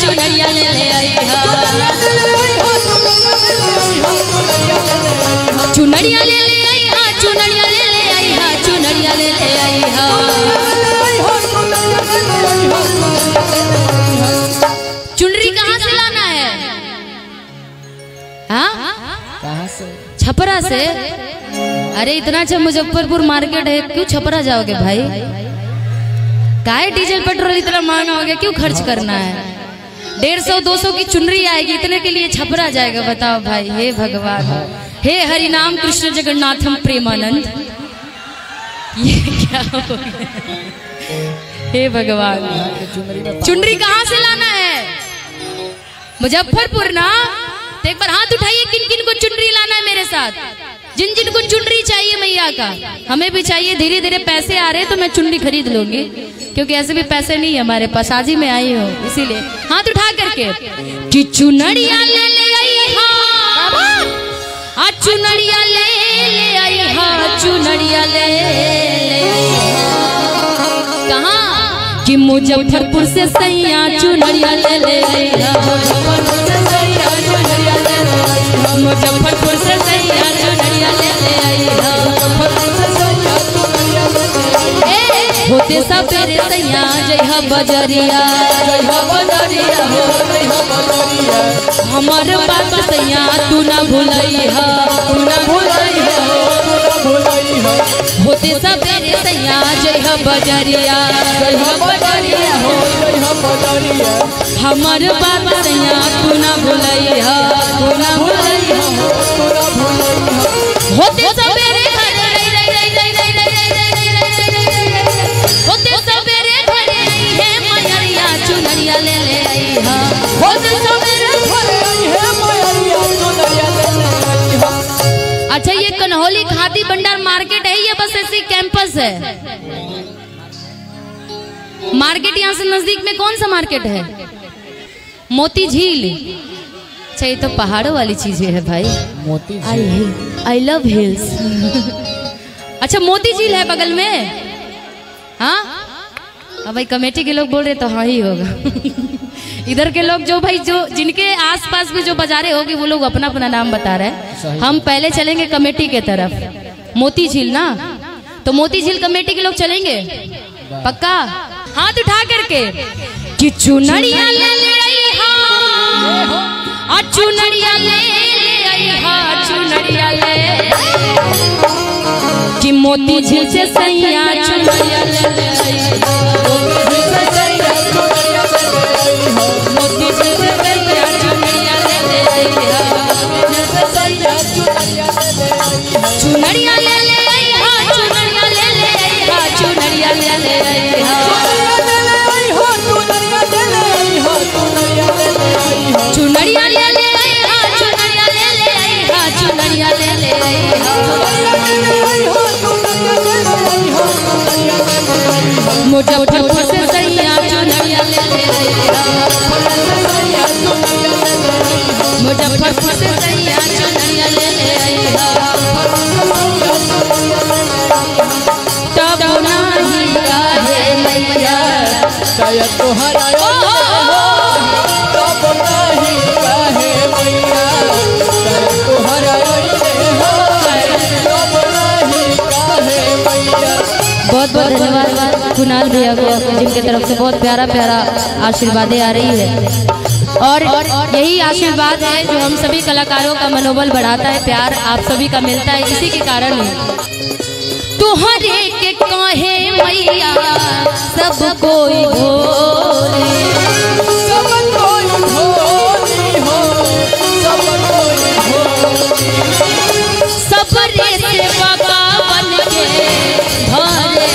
चुनरिया ले ले आई हा, चुनरिया ले ले आई हा, चुनरिया ले ले आई हा, चुनरिया ले ले आई हा। चुनरी कहाँ से लाना है? हाँ कहाँ से? छपरा से। अरे इतना अच्छा मुजफ्फरपुर मार्केट है, क्यों छपरा जाओगे भाई? काहे डीजल पेट्रोल इतना महंगा हो गया, क्यों खर्च करना है? 150-200 की चुनरी आएगी, इतने के लिए छपरा जाएगा? बताओ भाई। हे भगवान, हे हरिनाम कृष्ण जगन्नाथम प्रेमानंद, ये क्या हो गया? हे भगवान, चुनरी कहाँ से लाना है? मुजफ्फरपुर ना? तो एक बार हाथ उठाइए, किन किन को चुनरी लाना है मेरे साथ? जिन जिन को चुनरी चाहिए मैया का, हमें भी चाहिए। धीरे धीरे पैसे आ रहे हैं तो मैं चुनरी खरीद लूंगी, क्योंकि ऐसे भी पैसे नहीं है हमारे पास, आज ही मैं आई हूँ इसीलिए। हाथ उठा करके कि चुनरिया ले ले आई हा, चुनरिया ले ले आई हा, चुनरिया ले ले। कहाँ? कि मुजफ्फरपुर से सैया चुनरिया ले ले आई हा, मुजफ्फरपुर से सैया चुनरिया ले ले आई हा। होते सवेरे सैया जइहा बजरिया, हमर बात सैया तू ना भूलइहा, होते सवेरे सैया जइहा बजरिया, हमर बात सैया तू ना भूलइहा, होते सवेरे चुनरिया ले ले आई हा, अच्छा ये कन्हौली खादी भंडार मार्केट है या बस ऐसी कैंपस है? मार्केट यहाँ से नजदीक में कौन सा मार्केट है? मोती झील। अच्छा ये तो पहाड़ों वाली चीजें है भाई। मोती आई लव हिल्स। अच्छा मोती झील है बगल में? हाँ अब भाई कमेटी के लोग बोल रहे तो हाँ ही होगा। इधर के लोग जो भाई जो जिनके आसपास में जो बाजारे होगी वो लोग अपना अपना नाम बता रहे हैं। हम पहले चलेंगे कमेटी के तरफ, मोती झील ना, तो मोती झील कमेटी के लोग चलेंगे पक्का। हाथ उठा करके कि चुनरिया ले ले आई हा, चुनरिया ले ले आई हा, चुनरिया ले, कि मोती झील से सैया चुनरिया ले ले आई हा, मोती झील से सैया चुनरिया ले ले आई हा, चुनरिया ले ले आई हा, चुनरिया ले ले आई हा, चुनरिया ले ले आई हा, चुनरिया ले ले आई हा, चुनरिया ले ले आई हा, चुनरिया ले ले आई हा, मुजफ्फरपुर से सैया चुनरिया ले ले आई हा, मुजफ्फरपुर से सैया चुनरिया ले ले आई हा, तब नहीं काहे मैया शायद तोहरा बहुत बहुत धन्यवाद कुणाल भैया को, जिनके तरफ से बहुत प्यारा प्यारा आशीर्वादें आ रही है। और यही आशीर्वाद है जो हम सभी कलाकारों का मनोबल बढ़ाता है, प्यार आप सभी का मिलता है, इसी के कारण है। तुहरे के कहे मैया सब कोई भोले, सब कोई भोली हो, सब कोई भोली, सबरे सेवा का बन के भरे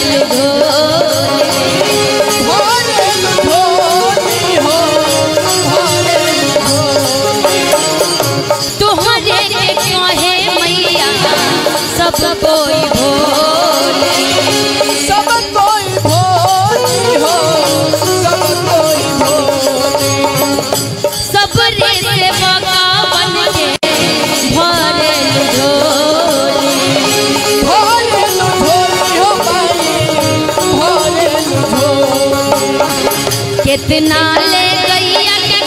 भोली हो, तुहरे के कहे मैया सब कोई भोले, सब कोई भोली हो, सब कोई भोली, सबरे सेवा का बन के भरे झोली, भरे झोली हो भाई, भरे झोली। कितना ले गैया के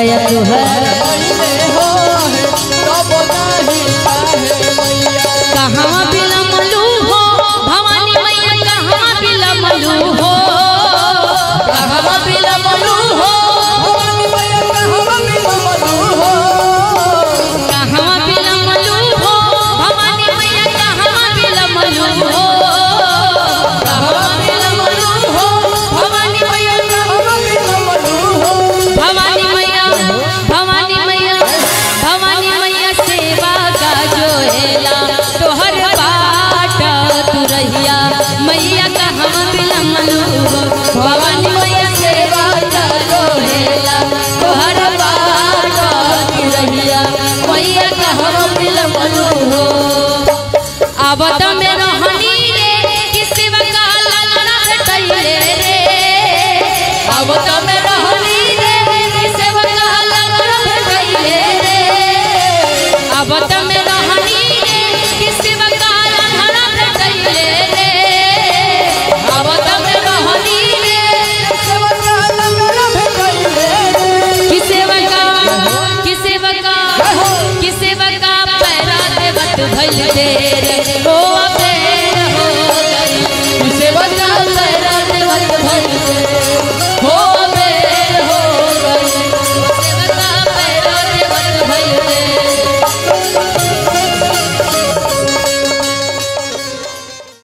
दया तुहर कहाँ बिलमलू हो भवानी मैया, कहाँ बिलमलू हो, कहाँ बिलमलू हो भवानी मैया, कहाँ बिलमलू हो, भवानी मैया कहाँ बिलमलू हो, कहाँ बिलमलू हो भवानी मैया, भवानी मैया, भवानी मैया, भवानी मैया सेवा का जो हेला तोहर बाट तू रहिया मैया कहाँ बिलमलू हो, भवानी मैया सेवा का जो हेला तोहर बाट तू रहिया मैया कहाँ बिलमलू हो। आवत में रहनी रे किसी वकाल लड़ा भेटैले रे, आवत में रहनी रे किसी वकाल लड़ा भेटैले रे, आवत में रहनी रे किसी वकाल लड़ा भेटैले रे, आवत में रहनी रे किसी वकाल लड़ा भेटैले रे, किसी वका पैरा देवत भइल रे ओ